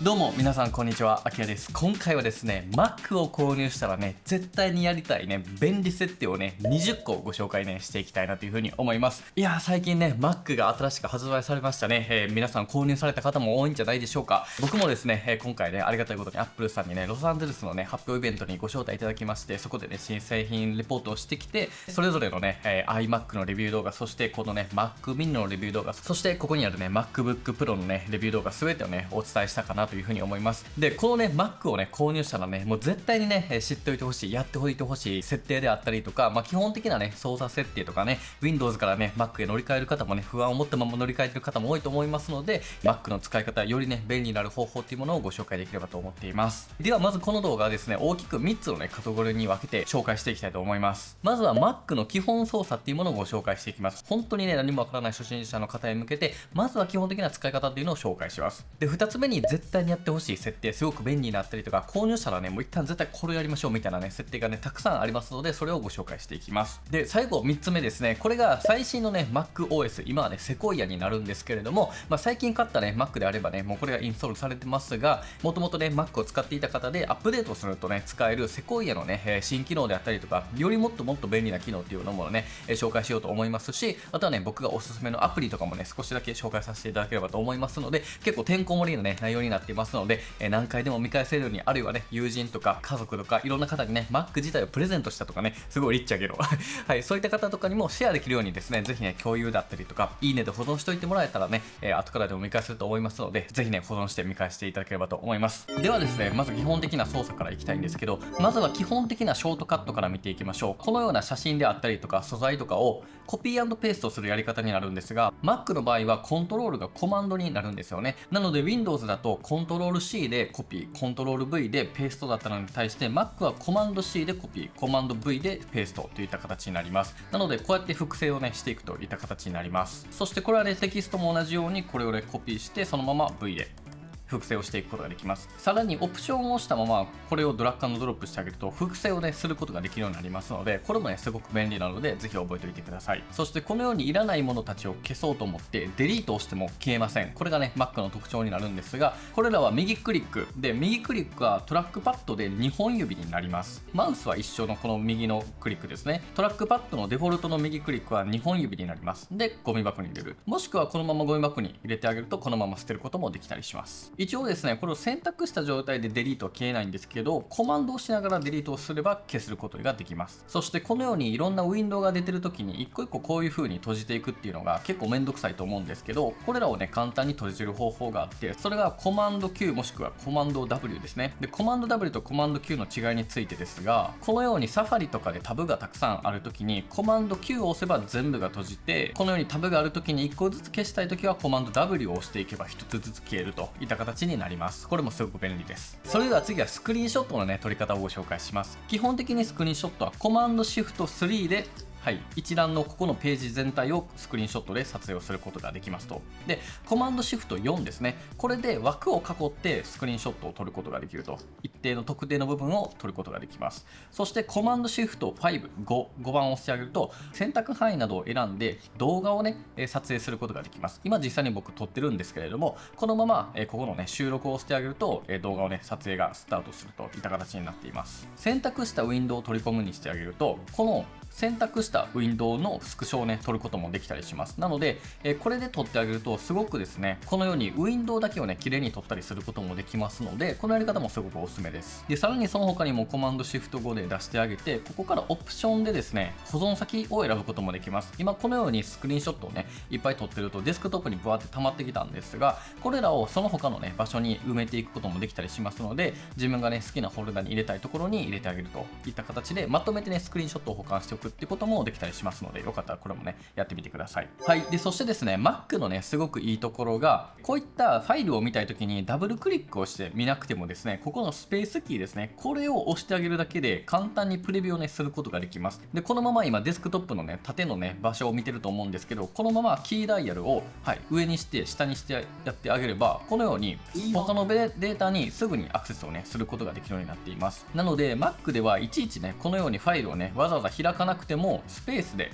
どうも皆さんこんにちは、あきらです。今回はですね Mac を購入したらね絶対にやりたいね便利設定をね20個ご紹介ねしていきたいなというふうに思います。いやー最近ね Mac が新しく発売されましたね、皆さん購入された方も多いんじゃないでしょうか。僕もですね、今回ねありがたいことに Apple さんにねロサンゼルスのね発表イベントにご招待いただきまして、そこでね新製品レポートをしてきて、それぞれのね、iMac のレビュー動画、そしてこのね Mac mini のレビュー動画、そしてここにあるね MacBook Pro のねレビュー動画全てをねお伝えしたかなというふうに思います。でこのね Mac をね購入したらねもう絶対にね知っておいてほしい、やっておいてほしい設定であったりとか、基本的なね操作設定とかね Windows からね Mac へ乗り換える方もね不安を持ったまま乗り換えてる方も多いと思いますので、 Mac の使い方よりね便利になる方法っていうものをご紹介できればと思っています。ではまずこの動画はですね大きく3つのねカテゴリーに分けて紹介していきたいと思います。まずは Mac の基本操作っていうものをご紹介していきます。本当にね何もわからない初心者の方へ向けてまずは基本的な使い方っていうのを紹介します。で2つ目に絶対にやってほしい設定、すごく便利になったりとか、購入したらねもう一旦絶対これやりましょうみたいなね設定がねたくさんありますので、それをご紹介していきます。で最後3つ目ですね、これが最新のね MacOS、 今はねセコイアになるんですけれども、最近買ったね Mac であればねもうこれがインストールされてますが、もともとね Mac を使っていた方でアップデートするとね使えるセコイアのね新機能であったりとか、よりもっと便利な機能っていうのもね紹介しようと思いますし、あとはね僕がおすすめのアプリとかもね少しだけ紹介させていただければと思いますので、結構てんこ盛りのね内容になっていますので、何回でも見返せるように、あるいはね友人とか家族とかいろんな方にね Mac 自体をプレゼントしたとかね、すごいリッチあげろはい、そういった方とかにもシェアできるようにですね、ぜひね共有だったりとかいいねで保存しておいてもらえたらね、後からでも見返せると思いますので、ぜひね保存して見返していただければと思います。ではですねまず基本的な操作からいきたいんですけど、まずは基本的なショートカットから見ていきましょう。このような写真であったりとか素材とかをコピー&ペーストするやり方になるんですが、 Mac の場合はコントロールがコマンドになるんですよね。なので Windows だとコントロール C でコピー、コントロール V でペーストだったのに対して Mac はコマンド C でコピー、コマンド V でペーストといった形になります。なのでこうやって複製をねしていくといった形になります。そしてこれはねテキストも同じようにこれをねコピーしてそのまま V で複製をしていくことができます。さらにオプションを押したままこれをドラッグ&ドロップしてあげると複製をねすることができるようになりますので、これもねすごく便利なのでぜひ覚えておいてください。そしてこのようにいらないものたちを消そうと思ってデリートをしても消えません。これがね Mac の特徴になるんですが、これらは右クリックで、右クリックはトラックパッドで2本指になります。マウスは一緒のこの右のクリックですね。トラックパッドのデフォルトの右クリックは2本指になります。でゴミ箱に入れる、もしくはこのままゴミ箱に入れてあげるとこのまま捨てることもできたりします。一応ですねこれを選択した状態でデリートは消えないんですけど、コマンドをしながらデリートをすれば消することができます。そしてこのようにいろんなウィンドウが出てる時に一個一個こういう風に閉じていくっていうのが結構めんどくさいと思うんですけど、これらをね簡単に閉じる方法があって、それがコマンド Q もしくはコマンド W ですね。でコマンド W とコマンド Q の違いについてですが、このようにサファリとかでタブがたくさんある時にコマンド Q を押せば全部が閉じて、このようにタブがある時に1個ずつ消したい時はコマンド W を押していけば1つずつ消えるといった形になります。これもすごく便利です。それでは次はスクリーンショットのね撮り方をご紹介します。基本的にスクリーンショットはコマンドシフト3で一覧のここのページ全体をスクリーンショットで撮影をすることができますと。でコマンドシフト4ですね、これで枠を囲ってスクリーンショットを撮ることができると、一定の特定の部分を撮ることができます。そしてコマンドシフト5番を押してあげると選択範囲などを選んで動画をね撮影することができます。今実際に僕撮ってるんですけれども、このままここのね収録を押してあげると動画をね撮影がスタートするといった形になっています。選択したウィンドウを取り込むにしてあげると、この選択したウィンドウのスクショをね撮ることもできたりします。なので、これで撮ってあげるとすごくですねこのようにウィンドウだけをね綺麗に撮ったりすることもできますので、このやり方もすごくおすすめです。でさらにその他にもコマンドシフト5で出してあげて、ここからオプションでですね保存先を選ぶこともできます。今このようにスクリーンショットをねいっぱい撮ってるとデスクトップにブワーって溜まってきたんですが、これらをその他のね場所に埋めていくこともできたりしますので、自分がね好きなフォルダに入れたいところに入れてあげるといった形でまとめてねスクリーンショットを保管しておくってこともできたりしますので、よかったらこれもねやってみてください。でそしてですね Mac のねすごくいいところが、こういったファイルを見たいときにダブルクリックをして見なくてもですね、ここのスペースキーですね、これを押してあげるだけで簡単にプレビューをねすることができます。でこのまま今デスクトップのね縦のね場所を見てると思うんですけど、このままキーダイヤルを、上にして下にしてやってあげれば、このように他のデータにすぐにアクセスをねすることができるようになっています。なので Mac ではいちいちねこのようにファイルをねわざわざ開かなくてもスペースで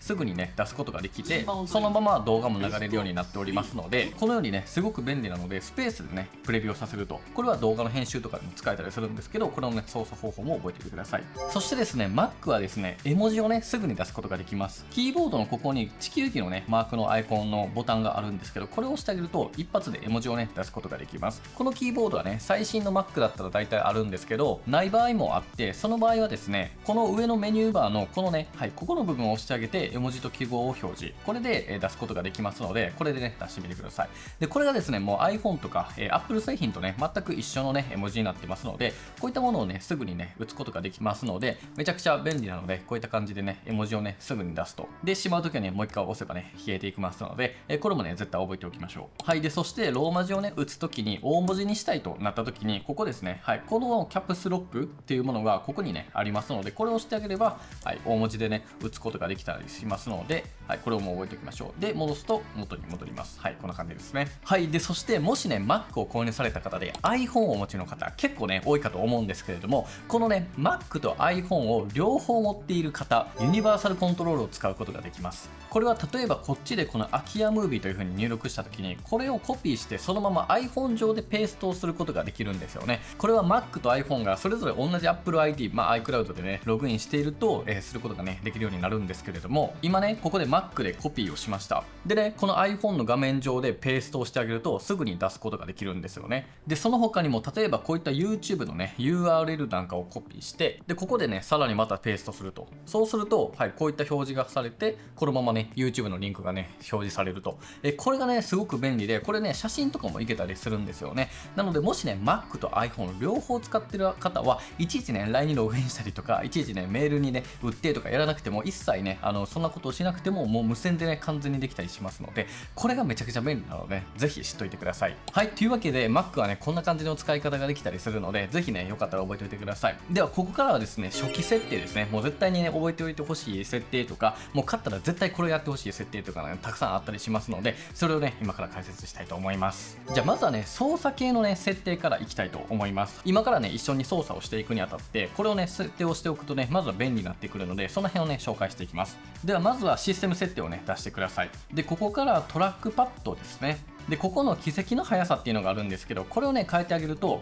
すぐにね出すことができて、そのまま動画も流れるようになっておりますので、このようにねすごく便利なので、スペースでねプレビューをさせると、これは動画の編集とかでも使えたりするんですけど、これのね操作方法も覚えておいてください。そしてですね Mac はですね絵文字をねすぐに出すことができます。キーボードのここに地球儀のねマークのアイコンのボタンがあるんですけど、これを押してあげると一発で絵文字をね出すことができます。このキーボードはね最新の Mac だったら大体あるんですけど、ない場合もあって、その場合はですねこの上のメニューバーのこのね、ここの部分を押してあげて絵文字と記号を表示、これで出すことができますので、これでね出してみてください。でこれがですねもう iPhone とか Apple 製品とね全く一緒のね絵文字になってますので、こういったものをねすぐにね打つことができますので、めちゃくちゃ便利なので、こういった感じでね絵文字をねすぐに出すと、でしまうときはねもう一回押せばね消えていきますので、これもね絶対覚えておきましょう。はい。でそしてローマ字をね打つときに、大文字にしたいとなったときに、ここですね、このキャプスロックっていうものがここにねありますので、これを押してあげれば、大文字でね打つことができたりしますので、これをもう覚えておきましょう。で戻すと元に戻ります。こんな感じですね。でそしてもしね Mac を購入された方で iPhone をお持ちの方結構ね多いかと思うんですけれども、このね Mac と iPhone を両方持っている方、ユニバーサルコントロールを使うことができます。これは例えばこっちでこの Akia Movie という風に入力した時に、これをコピーしてそのまま iPhone 上でペーストをすることができるんですよね。これは Mac と iPhone がそれぞれ同じ Apple ID、iCloud でねログインしていると、することがねできるようになるんですけれども、今ねここで Mac でコピーをしました。でねこの iPhone の画面上でペーストをしてあげるとすぐに出すことができるんですよね。でその他にも例えばこういった YouTube のね URL なんかをコピーして、でここでねさらにまたペーストすると、そうするとこういった表示がされて、このままね YouTube のリンクがね表示されると、これがねすごく便利で、これね写真とかもいけたりするんですよね。なのでもしね Mac と iPhone 両方使ってる方はいちいちね LINE にログインしたりとか、いちいちねメールにね売ってとかやらなくても、一切ねそんなことをしなくてももう無線でね完全にできたりしますので、これがめちゃくちゃ便利なので、ぜひ知っといてください。というわけで Mac はねこんな感じの使い方ができたりするので、ぜひねよかったら覚えておいてください。ではここからはですね初期設定ですね。もう絶対にね覚えておいてほしい設定とか、もう買ったら絶対これやってほしい設定とかねたくさんあったりしますので、それをね今から解説したいと思います。じゃあまずはね操作系のね設定からいきたいと思います。今からね一緒に操作をしていくにあたって、これをね設定をしておくとねまずは便利になってくるので、その辺をね紹介していきます。ではまずはシステム設定をね出してください。でここからトラックパッドですね。でここの軌跡の速さっていうのがあるんですけど、これをね変えてあげると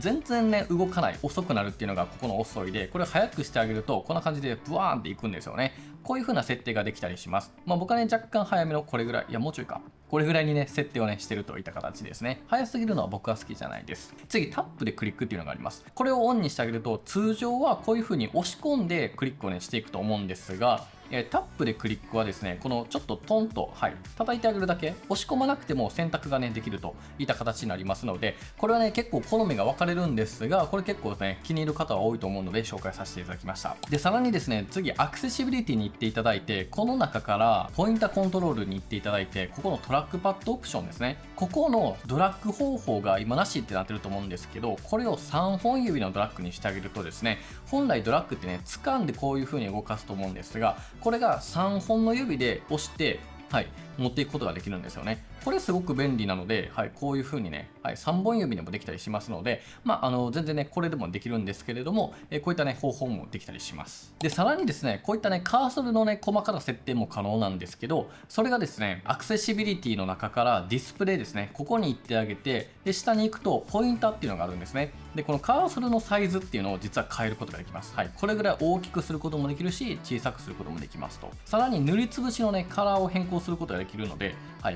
全然ね動かない、遅くなるっていうのがここの遅いで、これを速くしてあげるとこんな感じでブワーンっていくんですよね。こういう風な設定ができたりします。僕はね若干早めのこれぐらい、いやもうちょいか、これぐらいにね設定をねしてるといった形ですね。早すぎるのは僕は好きじゃないです。次タップでクリックっていうのがあります。これをオンにしてあげると、通常はこういう風に押し込んでクリックをねしていくと思うんですが、タップでクリックはですね、このちょっとトンと、叩いてあげるだけ、押し込まなくても選択がねできるといった形になりますので、これはね結構好みが分かれるんですが、これ結構ね気に入る方は多いと思うので紹介させていただきました。でさらにですね、次アクセシビリティに行っていただいて、この中からポインターコントロールに行っていただいて、ここのトラックパッドオプションですね、ここのドラッグ方法が今なしってなってると思うんですけど、これを3本指のドラッグにしてあげるとですね、本来ドラッグってね掴んでこういう風に動かすと思うんですが、これが3本の指で押して持っていくことができるんですよね。これすごく便利なので、こういう風にね、3本指でもできたりしますので、全然ねこれでもできるんですけれども、こういったね方法もできたりします。でさらにですね、こういったねカーソルのね細かな設定も可能なんですけど、それがですねアクセシビリティの中からディスプレイですね、ここに行ってあげて、で下に行くとポインターっていうのがあるんですね。でこのカーソルのサイズっていうのを実は変えることができます。これぐらい大きくすることもできるし、小さくすることもできますと。さらに塗りつぶしのねカラーを変更することができるので、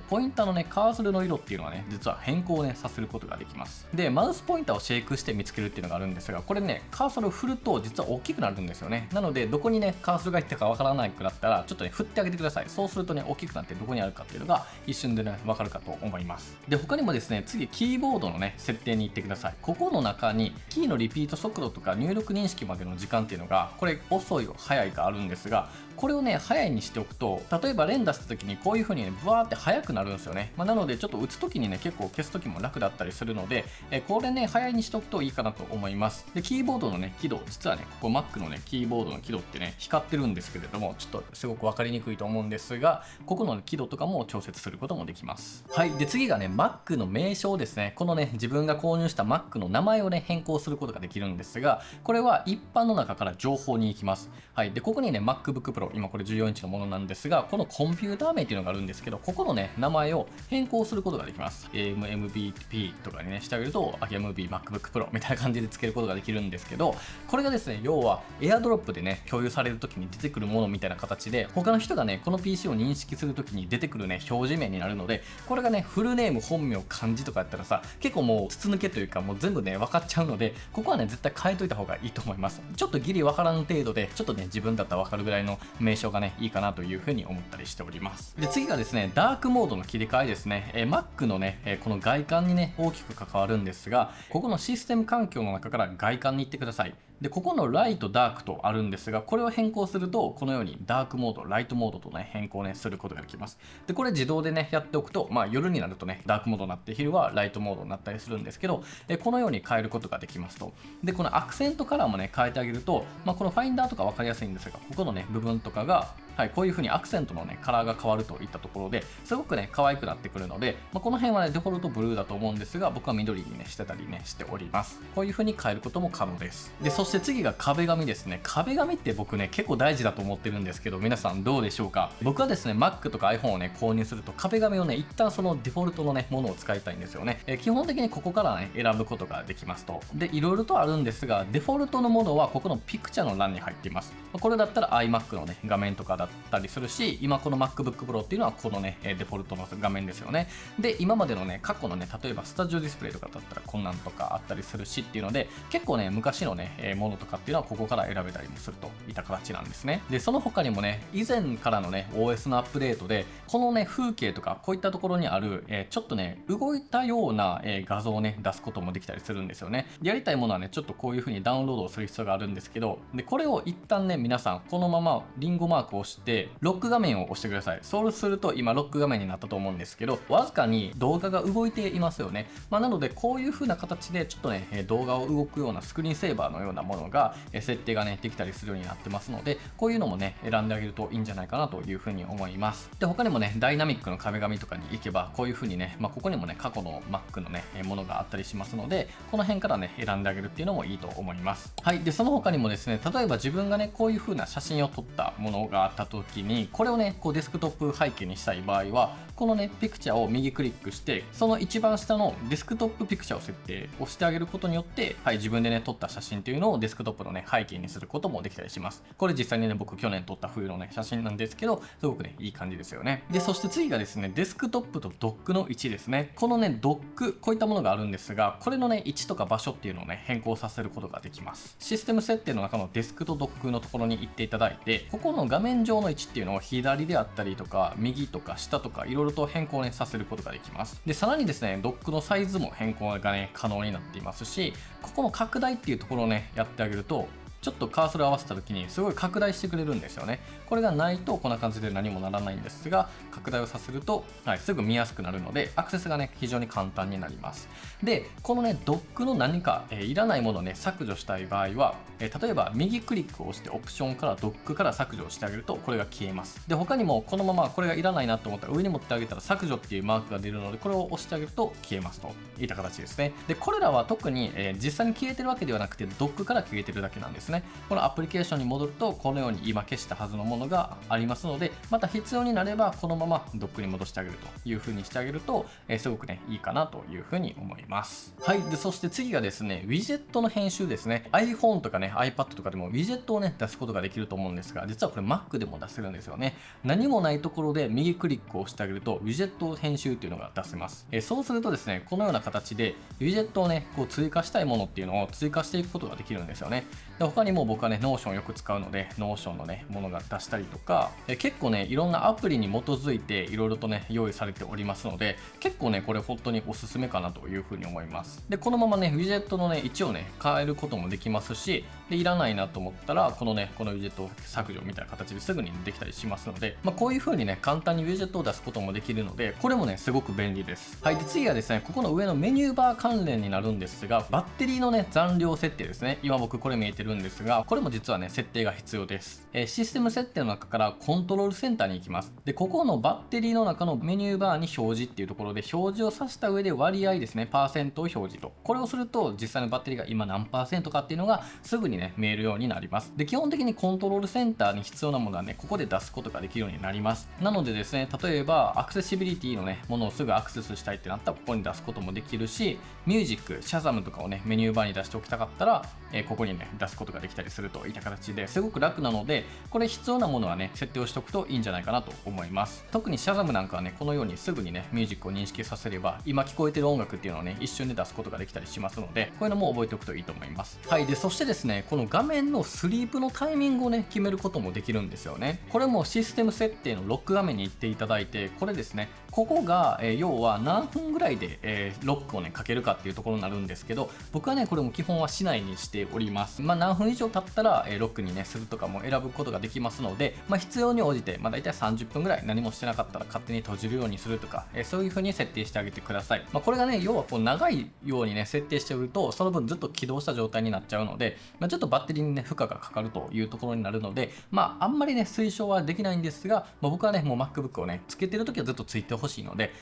ポインターのねカーソルの色っていうのはね実は変更をねさせることができます。でマウスポインターをシェイクして見つけるっていうのがあるんですが、これねカーソルを振ると実は大きくなるんですよね。なのでどこにねカーソルがいったかわからなくなったら、ちょっとね振ってあげてください。そうするとね大きくなってどこにあるかっていうのが一瞬でねわかるかと思います。で他にもですね、次キーボードのね設定に行ってください。ここの中にキーのリピート速度とか入力認識までの時間っていうのが、これ遅い速いがあるんですが、これをね早いにしておくと、例えば連打した時にこういう風にねブワーって速くなるんですよね。ね。なのでちょっと打つときにね、結構消すときも楽だったりするので、これね、早いにしとくといいかなと思います。で、キーボードのね、輝度、実はね、ここ Mac のね、キーボードの輝度ってね、光ってるんですけれども、ちょっとすごく分かりにくいと思うんですが、ここの輝度とかも調節することもできます。はい。で、次がね、Mac の名称ですね。このね、自分が購入した Mac の名前をね、変更することができるんですが、これは一般の中から情報に行きます。はい。で、ここにね、MacBook Pro、今これ14インチのものなんですが、このコンピューター名っていうのがあるんですけど、ここのね、名前を変更することができます。AMMBP とかにね、してあげると、AMB MacBook Pro みたいな感じで付けることができるんですけど、これがですね、要は AirDrop でね、共有されるときに出てくるものみたいな形で、他の人がね、この PC を認識するときに出てくるね、表示名になるので、これがね、フルネーム、本名、漢字とかやったらさ、結構もう筒抜けというか、もう全部ね、分かっちゃうので、ここはね、絶対変えといた方がいいと思います。ちょっとギリ分からん程度で、ちょっとね、自分だったら分かるぐらいの名称がね、いいかなというふうに思ったりしております。で、次がですね、ダークモードの切り替えですね。Mac のね、この外観にね、大きく関わるんですが、ここのシステム環境の中から外観に行ってください。で、ここのライト、ダークとあるんですが、これを変更すると、このようにダークモード、ライトモードとね、変更ね、することができます。で、これ自動でね、やっておくと、夜になるとね、ダークモードになって、昼はライトモードになったりするんですけど、このように変えることができますと。で、このアクセントカラーもね、変えてあげると、このファインダーとか分かりやすいんですが、ここのね、部分とかが、はい、こういう風にアクセントのね、カラーが変わるといったところで、すごくね、可愛くなってくるので、この辺はね、デフォルトブルーだと思うんですが、僕は緑にね、してたりね、しております。こういう風に変えることも可能です。で、そして次が壁紙ですね。壁紙って僕ね、結構大事だと思ってるんですけど、皆さんどうでしょうか？僕はですね、Mac とか iPhone をね、購入すると壁紙をね、一旦そのデフォルトのね、ものを使いたいんですよね。基本的にここからね、選ぶことができますと。で、いろいろとあるんですが、デフォルトのものはここのピクチャーの欄に入っています。これだったら iMac のね、画面とかだったりするし、今この MacBook Pro っていうのはこのね、デフォルトの画面ですよね。で、今までのね、過去のね、例えばスタジオディスプレイとかだったらこんなんとかあったりするしっていうので、結構ね、昔のね、ものとかっていうのはここから選べたりもするといった形なんですね。で、その他にもね、以前からのね、OS のアップデートで、このね、風景とかこういったところにある、ちょっとね、動いたような、画像をね、出すこともできたりするんですよね。やりたいものはね、ちょっとこういう風にダウンロードをする必要があるんですけど、で、これを一旦ね、皆さん、このままリンゴマークを押して、ロック画面を押してください。そうすると、今、ロック画面になったと思うんですけど、わずかに動画が動いていますよね。なので、こういう風な形で、ちょっとね、動画を動くようなスクリーンセーバーのようなものが、設定がね、できたりするようになってますので、こういうのもね、選んであげるといいんじゃないかなという風に思います。で、他にもね、ダイナミックの壁紙とかに行けば、こういう風にね、ここにもね、過去の Mac のね、ものがあったりしますので、この辺からね、選んであげるっていうのもいいと思います。はい。で、その他にもですね、例えば自分がね、こういう風な写真を撮ったものがあった時に、これをね、こうデスクトップ背景にしたい場合は、このね、ピクチャーを右クリックして、その一番下のデスクトップピクチャーを設定をしてあげることによって、はい、自分でね、撮った写真っていうのをデスクトップのね、背景にすることもできたりします。これ実際にね、僕去年撮った冬のね、写真なんですけど、すごくね、いい感じですよね。で、そして次がですね、デスクトップとドックの位置ですね。このね、ドック、こういったものがあるんですが、これのね、位置とか場所っていうのをね、変更させることができます。システム設定の中のデスクとドックのところに行っていただいて、ここの画面上の位置っていうのを左であったりとか、右とか下とか、いろいろと変更ね、させることができます。で、さらにですね、ドックのサイズも変更がね、可能になっていますし、ここの拡大っていうところをね、やってあげると、ちょっとカーソルを合わせた時にすごい拡大してくれるんですよね。これがないとこんな感じで何もならないんですが、拡大をさせると、はい、すぐ見やすくなるので、アクセスがね、非常に簡単になります。で、このね、ドックの何か、いらないものをね、削除したい場合は、例えば右クリックを押してオプションからドックから削除をしてあげると、これが消えます。で、他にもこのままこれがいらないなと思ったら上に持ってあげたら削除っていうマークが出るので、これを押してあげると消えますといった形ですね。で、これらは特に、実際に消えてるわけではなくて、ドックから消えてるだけなんですね。このアプリケーションに戻ると、このように今消したはずのものがありますので、また必要になればこのままドックに戻してあげるという風にしてあげると、すごくね、いいかなという風に思います。はい。で、そして次がですね、ウィジェットの編集ですね。iPhone とかね、iPad とかでもウィジェットをね、出すことができると思うんですが、実はこれ Mac でも出せるんですよね。何もないところで右クリックを押してあげると、ウィジェット編集っていうのが出せます。そうするとですね、このような形でウィジェットをね、こう追加したいものっていうのを追加していくことができるんですよね。で、他他にも僕はね Notion をよく使うので Notion のねものが出したりとか、結構ねいろんなアプリに基づいていろいろとね用意されておりますので、結構ねこれ本当におすすめかなというふうに思います。でこのままねウィジェットのね位置をね変えることもできますし、でいらないなと思ったらこのウィジェットを削除みたいな形ですぐにできたりしますので、こういう風にね簡単にウィジェットを出すこともできるので、これもねすごく便利です。はい、で次はですねここの上のメニューバー関連になるんですが、バッテリーのね残量設定ですね。今僕これ見えてるんですが、これも実はね設定が必要です。システム設定の中からコントロールセンターに行きます。でここのバッテリーの中のメニューバーに表示っていうところで表示をさした上で割合ですねパーセントを表示と、これをすると実際のバッテリーが今何パーセントかっていうのがすぐにね見えるようになります。で基本的にコントロールセンターに必要なものはねここで出すことができるようになります。なのでですね、例えばアクセシビリティのねものをすぐアクセスしたいってなったらここに出すこともできるし、ミュージック、シャザムとかをねメニューバーに出しておきたかったら、ここにね出すことができたりするといった形ですごく楽なので、これ必要なものはね設定をしておくといいんじゃないかなと思います。特にシャザムなんかはねこのようにすぐにねミュージックを認識させれば今聞こえてる音楽っていうのをね一瞬で出すことができたりしますので、こういうのも覚えておくといいと思います。はい、でそしてですねこの画面のスリープのタイミングをね決めることもできるんですよね。これもシステム設定のロック画面に行っていただいて、これですねここが、要は何分ぐらいで、ロックをねかけるかっていうところになるんですけど、僕はねこれも基本はしないにしております。何分以上経ったら、ロックにねするとかも選ぶことができますので、必要に応じて、大体30分ぐらい何もしてなかったら勝手に閉じるようにするとか、そういう風に設定してあげてください。これがね要はこう長いようにね設定しておるとその分ずっと起動した状態になっちゃうので、ちょっとバッテリーにね負荷がかかるというところになるので、あんまりね推奨はできないんですが、僕はねもう MacBook をねつけてる時はずっとついてほしいので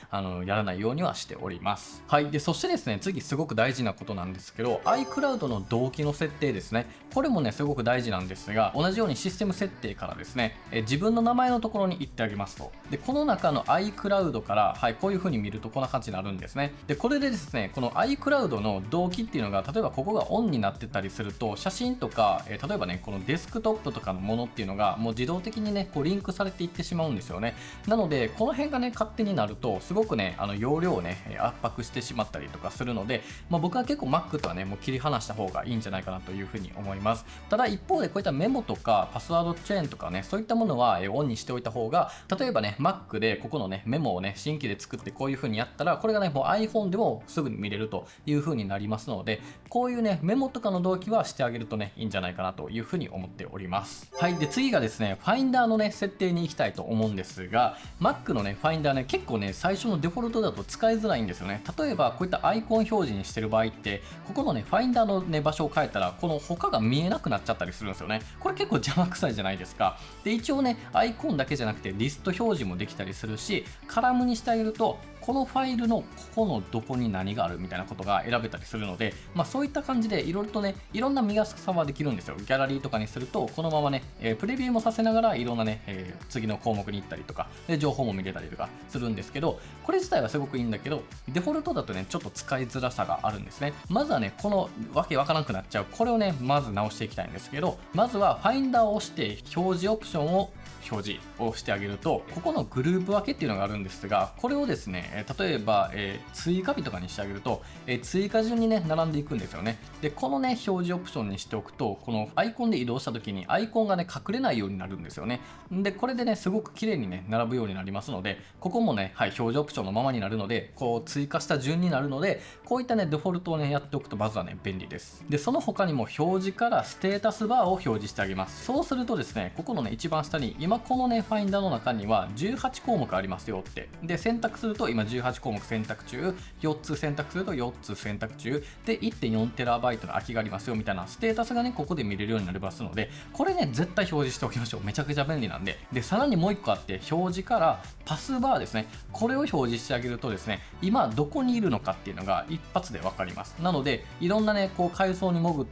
やらないようにはしております。はい、でそしてですね次すごく大事なことなんですけど iCloud の同期の設定ですね。これもねすごく大事なんですが、同じようにシステム設定からですね、自分の名前のところに行ってあげますと、でこの中の iCloud から、はい、こういう風に見るとこんな感じになるんですね。でこれでですねこの iCloud の同期っていうのが例えばここがオンになってたりすると、写真とか、例えばねこのデスクトップとかのものっていうのがもう自動的にねこうリンクされていってしまうんですよね。なのでこの辺がね勝手になるとすごくね容量をね圧迫してしまったりとかするので、僕は結構 Mac とはねもう切り離した方がいいんじゃないかなというふうに思います。ただ一方でこういったメモとかパスワードチェーンとかねそういったものはオンにしておいた方が、例えばね Mac でここのねメモをね新規で作ってこういうふうにやったらこれがねもう iPhone でもすぐに見れるというふうになりますので、こういうねメモとかの同期はしてあげるとねいいんじゃないかなというふうに思っております。はい、で次がですね Finder のね設定に行きたいと思うんですが、 Mac のね Finder ね結構ね最初のデフォルトだと使いづらいんですよね。例えばこういったアイコン表示にしてる場合ってここのね Finder のね場所を変えたらこの他が見えなくなっちゃったりするんですよね。これ結構邪魔くさいじゃないですか。で一応ねアイコンだけじゃなくてリスト表示もできたりするし、カラムにしてあげるとこのファイルのここのどこに何があるみたいなことが選べたりするので、そういった感じでいろいろとねいろんな見やすさはできるんですよ。ギャラリーとかにするとこのままね、プレビューもさせながらいろんなね、次の項目に行ったりとかで情報も見れたりとかするんですけど、これ自体はすごくいいんだけどデフォルトだとねちょっと使いづらさがあるんですね。まずはねこのわけわからなくなっちゃうこれをねまず直していきたいんですけど、まずは Finder を押して表示オプションを表示をしてあげると、ここのグループ分けっていうのがあるんですが、これをですね例えば、追加日とかにしてあげると、追加順にね並んでいくんですよね。でこのね表示オプションにしておくとこのアイコンで移動した時にアイコンがね隠れないようになるんですよね。でこれでねすごく綺麗にね並ぶようになりますので、ここもね、はい、表示オプションのままになるのでこう追加した順になるので、こういったねデフォルトをねやっておくとまずはね便利です。でその他にも表示からステータスバーを表示してあげます。そうするとですねここのね一番下に今このねファインダーの中には18項目ありますよって、で選択すると今18項目選択中、4つ選択すると4つ選択中で 1.4TB の空きがありますよみたいなステータスがねここで見れるようになりますので、これね絶対表示しておきましょう。めちゃくちゃ便利なんで。でさらにもう1個あって、表示からパスバーですね、これを表示してあげるとですね今どこにいるのかっていうのが一発で分かります。なのでいろんなねこう階層に潜っ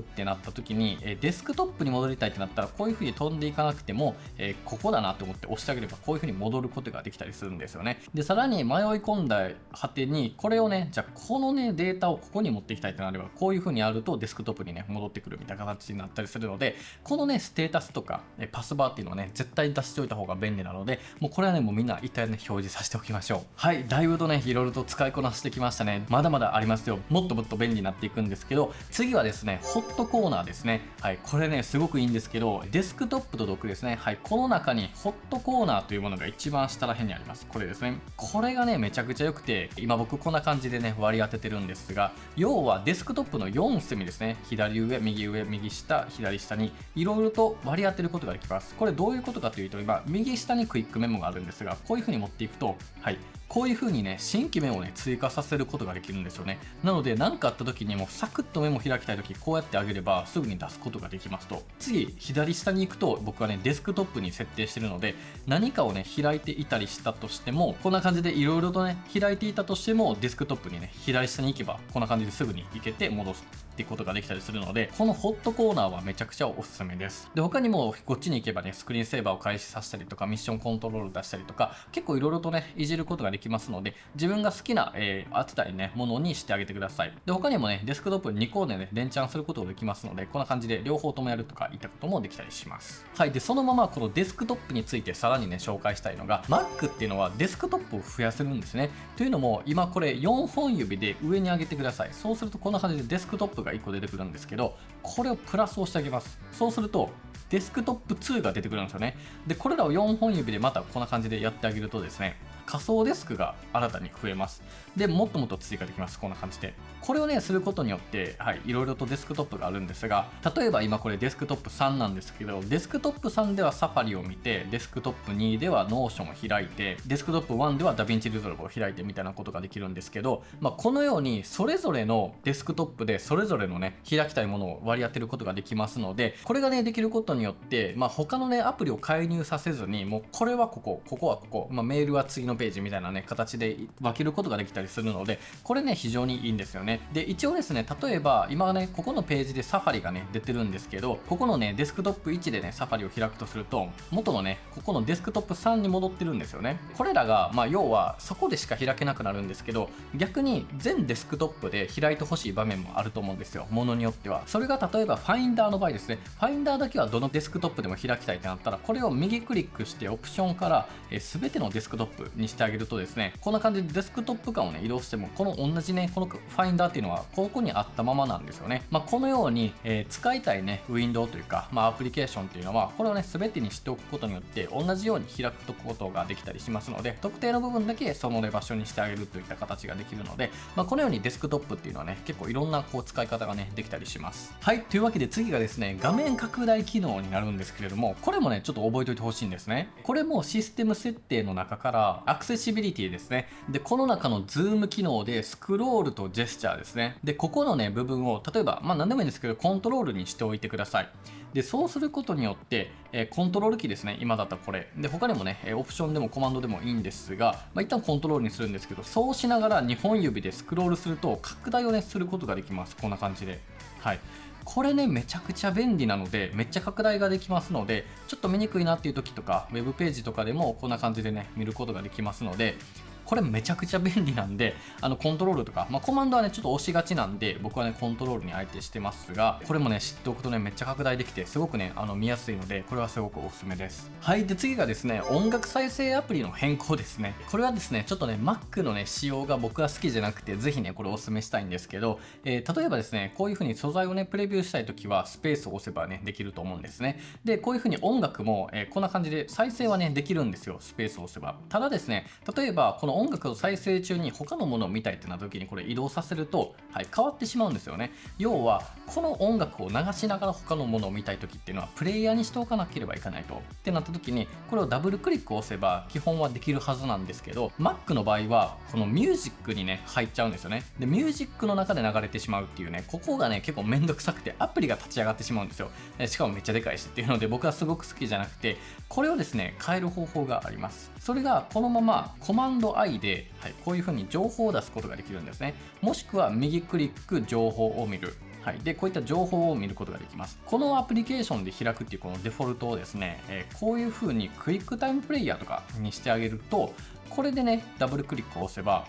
てなった時にデスクトップに戻りたいってなったらこういう風に飛んでいかなくてもここだなと思って押してあげればこういう風に戻ることができたりするんですよね。でさらに迷い込んだ果てにこれをね、じゃあこのねデータをここに持っていきたいとなればこういう風にやるとデスクトップにね戻ってくるみたいな形になったりするので、このねステータスとかパスバーっていうのはね絶対出しておいた方が便利なので、もうこれはねもうみんな一体ね表示させておきましょう。はい、だいぶとねいろいろと使いこなしてきましたね。まだまだありますよ。もっともっと便利になっていくんですけど、次はですねホットコーナーですね。はい、これねすごくいいんですけど、デスクトップとドックですね。はい、この中にホットコーナーというものが一番下ら辺にあります。これですね。これがねめちゃくちゃ良くて、今僕こんな感じでね割り当ててるんですが、要はデスクトップの4隅ですね。左上、右上、右下、左下にいろいろと割り当てることができます。これどういうことかというと、今右下にクイックメモがあるんですが、こういう風に持っていくと、はい、こういう風にね新規メモをね追加させることができるんですよね。なので何かあった時にもサクッとメモ開きたい時こうやってあげればすぐに出すことができますと。次左下に行くと、僕はねデスクトップに設定してるので、何かをね開いていたりしたとしても、こんな感じでいろいろとね開いていたとしてもデスクトップにね左下に行けばこんな感じですぐに行けて戻すっていうことができたりするので、このホットコーナーはめちゃくちゃおすすめです。で他にもこっちに行けばねスクリーンセーバーを開始させたりとかミッションコントロール出したりとか、結構いろいろとねいじることができますので、自分が好きな、当てたいねものにしてあげてください。で他にもねデスクトップ2個でね連チャンすることができますので、こんな感じで両方ともやるとかいったこともできたりします。はい、でそのままこのデスクトップについてさらにね紹介したいのが、 Mac っていうのはデスクトップを増やせるんですね。というのも今これ4本指で上に上げてください。そうするとこんな感じでデスクトップが1個出てくるんですけど、これをプラスをしてあげます。そうするとデスクトップ2が出てくるんですよね。でこれらを4本指でまたこんな感じでやってあげるとですね、仮想デスクが新たに増えます。でもっともっと追加できます。こんな感じでこれをねすることによって、はい、いろいろとデスクトップがあるんですが、例えば今これデスクトップ3なんですけど、デスクトップ3ではサファリを見て、デスクトップ2ではノーションを開いて、デスクトップ1ではダヴィンチリゾルブを開いてみたいなことができるんですけど、このようにそれぞれのデスクトップでそれぞれのね開きたいものを割り当てることができますので、これがねできることによって、他のねアプリを介入させずに、もうこれはここ、ここはここ、メールは次のページみたいなね形で分けることができたりするので、これね非常にいいんですよね。で一応ですね、例えば今ねここのページでサファリがね出てるんですけど、ここのねデスクトップ1でねサファリを開くとすると、元のねここのデスクトップ3に戻ってるんですよね。これらが要はそこでしか開けなくなるんですけど、逆に全デスクトップで開いてほしい場面もあると思うんですよ、ものによっては。それが例えばファインダーの場合ですね。ファインダーだけはどのデスクトップでも開きたいってなったら、これを右クリックしてオプションから全てのデスクトップにしてあげるとですね、こんな感じでデスクトップ間をね移動しても、この同じねこのファインダーっていうのはここにあったままなんですよね。このように、使いたいねウィンドウというか、アプリケーションっていうのはこれをね全てにしておくことによって同じように開くことができたりしますので、特定の部分だけその、ね、場所にしてあげるといった形ができるので、このようにデスクトップっていうのはね結構いろんな使い方がねできたりします。はい、というわけで次がですね画面拡大機能になるんですけれども、これもねちょっと覚えておいてほしいんですね。これもシステム設定の中からアクセシビリティですね。でこの中のズーム機能でスクロールとジェスチャーですね。でここのね部分を例えば何でもいいんですけどコントロールにしておいてください。でそうすることによって、コントロールキーですね。今だったらこれで、他にもねオプションでもコマンドでもいいんですが、一旦コントロールにするんですけど、そうしながら2本指でスクロールすると拡大をねすることができます。こんな感じで、はい、これねめちゃくちゃ便利なので、めっちゃ拡大ができますので、ちょっと見にくいなっていう時とかウェブページとかでもこんな感じでね見ることができますので、これめちゃくちゃ便利なんで、コントロールとか、コマンドはねちょっと押しがちなんで、僕はねコントロールにあえてしてますが、これもね知っておくとねめっちゃ拡大できてすごくね見やすいので、これはすごくおすすめです。はい、で次がですね音楽再生アプリの変更ですね。これはですねちょっとね Mac のね仕様が僕は好きじゃなくて、ぜひねこれおすすめしたいんですけど、例えばですねこういう風に素材をねプレビューしたいときはスペースを押せばねできると思うんですね。でこういう風に音楽も、こんな感じで再生はねできるんですよ、スペースを押せば。ただですね、例えばこの音楽を再生中に他のものを見たいってなった時にこれ移動させると、はい、変わってしまうんですよね。要はこの音楽を流しながら他のものを見たい時っていうのはプレイヤーにしておかなければいけないとってなった時に、これをダブルクリックを押せば基本はできるはずなんですけど、 Mac の場合はこのミュージックにね入っちゃうんですよね。でミュージックの中で流れてしまうっていうね、ここがね結構めんどくさくてアプリが立ち上がってしまうんですよ。しかもめっちゃでかいしっていうので、僕はすごく好きじゃなくて、これをですね変える方法があります。それがこのままコマンド I で、はい、こういう風に情報を出すことができるんですね。もしくは右クリック情報を見る。はい、でこういった情報を見ることができます。このアプリケーションで開くっていうこのデフォルトをですね、こういう風にクイックタイムプレイヤーとかにしてあげると、これでねダブルクリックを押せば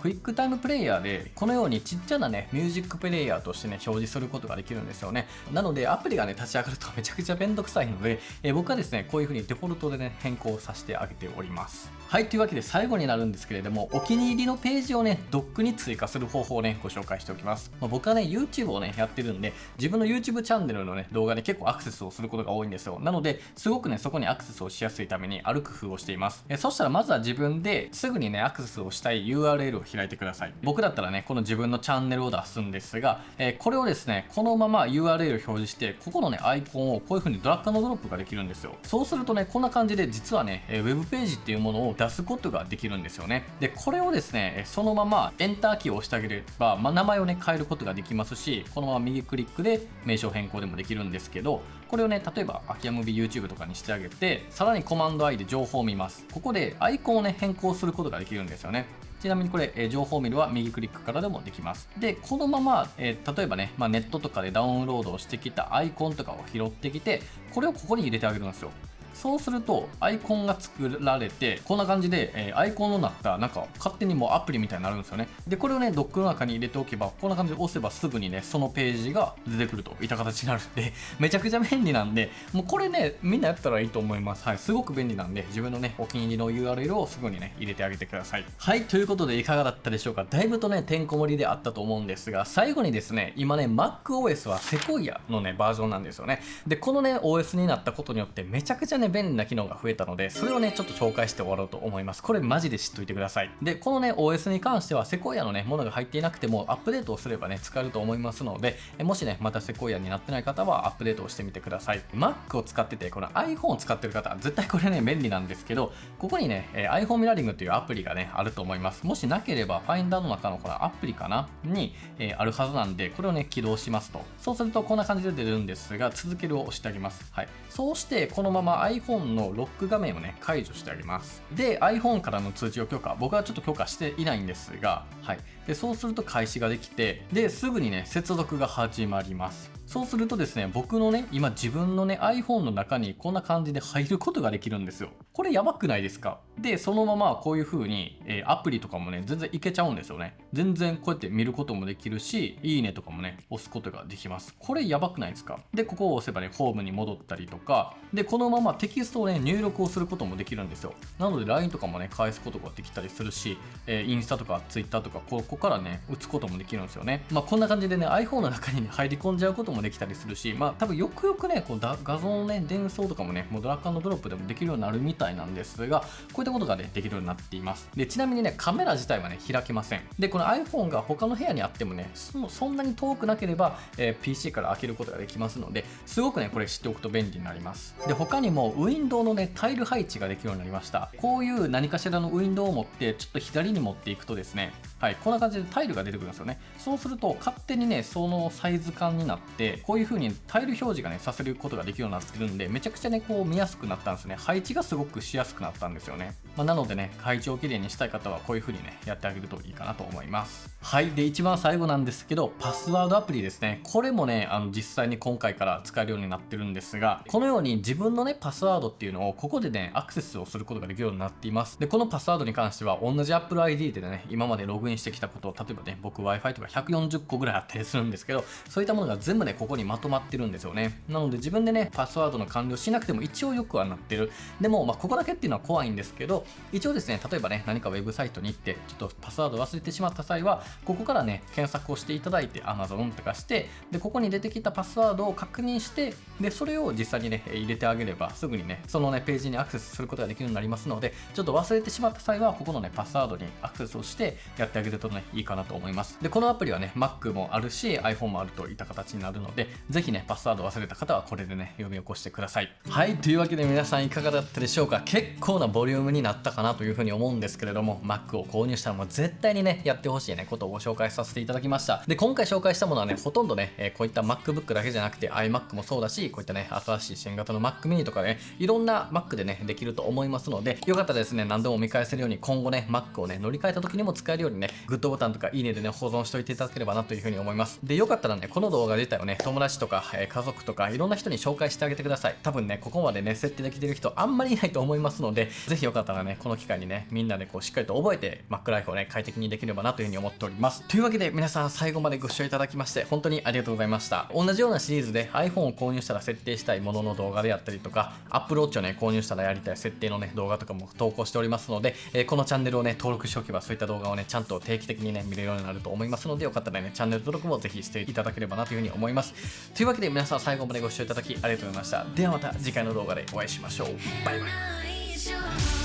クイックタイムプレイヤーでこのようにちっちゃなねミュージックプレイヤーとしてね表示することができるんですよね。なのでアプリがね立ち上がるとめちゃくちゃめんどくさいので、僕はですねこういう風にデフォルトでね変更させてあげております。はい、というわけで最後になるんですけれども、お気に入りのページをねドックに追加する方法をねご紹介しておきます。僕はね YouTube をねやってるんで、自分の YouTube チャンネルのね動画で結構アクセスをすることが多いんですよ。なのですごくねそこにアクセスをしやすいためにある工夫をしています。そしたらまずは自分ですぐにねアクセスをしたい URL を開いてください。僕だったらねこの自分のチャンネルを出すんですが、これをですねこのまま URL を表示して、ここのねアイコンをこういう風にドラッグ&ドロップができるんですよ。そうするとねこんな感じで実はねウェブページっていうものを出すことができるんですよね。でこれをですねそのままエンターキーを押してあげれば、名前をね変えることができますし、このまま右クリックで名称変更でもできるんですけど、これをね例えば秋山 YouTube とかにしてあげて、さらにコマンド I で情報を見ます。ここでアイコンをね変更することができるんですよね。ちなみにこれ、情報を見るは右クリックからでもできます。で、このまま、例えばね、ネットとかでダウンロードをしてきたアイコンとかを拾ってきて、これをここに入れてあげるんですよ。そうするとアイコンが作られて、こんな感じで、アイコンのなったなんか勝手にもうアプリみたいになるんですよね。でこれをねドックの中に入れておけば、こんな感じで押せばすぐにねそのページが出てくるといった形になるんで、めちゃくちゃ便利なんで、もうこれねみんなやったらいいと思います。はい、すごく便利なんで、自分のねお気に入りの URL をすぐにね入れてあげてください。はい、ということでいかがだったでしょうか。だいぶとねてんこ盛りであったと思うんですが、最後にですね今ね MacOS はセコイアのねバージョンなんですよね。でこのね OS になったことによってめちゃくちゃね便利な機能が増えたので、それをねちょっと紹介して終わろうと思います。これマジで知っといてください。でこのね OS に関してはセコイアのねものが入っていなくてもアップデートをすればね使えると思いますので、もしねまたセコイアになってない方はアップデートをしてみてください。 Mac を使っててこの iPhone を使ってる方絶対これね便利なんですけど、ここにね iPhone ミラーリングというアプリがねあると思います。もしなければ Finder の中のこのアプリかなに、あるはずなんで、これをね起動しますと、そうするとこんな感じで出るんですが、続けるを押してあげます。はい、そうしてこのまま iPhone のロック画面をね解除してあげます。で iPhone からの通知を許可、僕はちょっと許可していないんですが、はい、でそうすると開始ができて、ですぐにね接続が始まります。そうするとですね、僕のね今自分のね iPhone の中にこんな感じで入ることができるんですよ。これやばくないですか？でそのままこういう風に、アプリとかもね全然いけちゃうんですよね。全然こうやって見ることもできるし、いいねとかもね押すことができます。これやばくないですか？でここを押せばねホームに戻ったりとか、でこのままテキストをね入力をすることもできるんですよ。なので LINE とかもね返すことができたりするし、インスタとか Twitter とかここからね打つこともできるんですよね。こんな感じでね iPhone の中に、ね、入り込んじゃうこともできたりするし、多分よくよくねこう画像のね伝送とかもねもうドラッグ&ドロップでもできるようになるみたいなんですが、こういったことがねできるようになっています。でちなみにねカメラ自体はね開けません。でこの iPhone が他の部屋にあってもねそんなに遠くなければ、PC から開けることができますので、すごくねこれ知っておくと便利になります。で他にもウィンドウのねタイル配置ができるようになりました。こういう何かしらのウィンドウを持ってちょっと左に持っていくとですね、はい、こんな感じでタイルが出てくるんですよね。そうすると勝手にねそのサイズ感になって、こういう風にタイル表示がねさせることができるようになってるんで、めちゃくちゃねこう見やすくなったんですね。配置がすごくしやすくなったんですよね。なのでね配置をきれいにしたい方はこういう風にねやってあげるといいかなと思います。はい、で一番最後なんですけど、パスワードアプリですね。これもね実際に今回から使えるようになってるんですが、このように自分のねパスワードっていうのをここでねアクセスをすることができるようになっています。でこのパスワードに関しては同じ Apple ID でね今までログインしてきたことを、例えばね僕 Wi-Fi とか140個ぐらいあったりするんですけど、そういったものが全部ねここにまとまってるんですよね。なので自分でねパスワードの管理をしなくても一応よくはなってる。でもここだけっていうのは怖いんですけど、一応ですね例えばね何かウェブサイトに行ってちょっとパスワード忘れてしまった際は、ここからね検索をしていただいて Amazon とかして、でここに出てきたパスワードを確認して、でそれを実際にね入れてあげればすぐにねそのねページにアクセスすることができるようになりますので、ちょっと忘れてしまった際はここのねパスワードにアクセスをしてやってあげるとねいいかなと思います。でこのアプリはね Mac もあるし iPhone もあるといった形になるので、ぜひねパスワード忘れた方はこれでね読み起こしてください。はい、というわけで皆さんいかがだったでしょうか。結構なボリュームになったかなというふうに思うんですけれども、 Mac を購入したらもう絶対にねやってほしいねことをご紹介させていただきました。で今回紹介したものはねほとんどね、こういった MacBook だけじゃなくて iMac もそうだし、こういったね新しい新型の Mac mini とかねいろんな Mac でねできると思いますので、よかったらですね何度も見返せるように、今後ね Mac をね乗り換えた時にも使えるようにねグッドトボタンとかいいねでね、保存しておいていただければなというふうに思います。で、よかったらね、この動画自体をね、友達とか、家族とかいろんな人に紹介してあげてください。多分ね、ここまでね、設定できてる人あんまりいないと思いますので、ぜひよかったらね、この機会にね、みんなでこうしっかりと覚えて Mac ライフをね、快適にできればなというふうに思っております。というわけで皆さん最後までご視聴いただきまして本当にありがとうございました。同じようなシリーズで iPhone を購入したら設定したいものの動画であったりとか、Apple Watch をね、購入したらやりたい設定のね、動画とかも投稿しておりますので、このチャンネルをね、登録しておけばそういった動画をね、ちゃんと定期的にね、見れるようになると思いますので、よかったらね、チャンネル登録もぜひしていただければなというふうに思います。というわけで皆さん最後までご視聴いただきありがとうございました。ではまた次回の動画でお会いしましょう。バイバイ。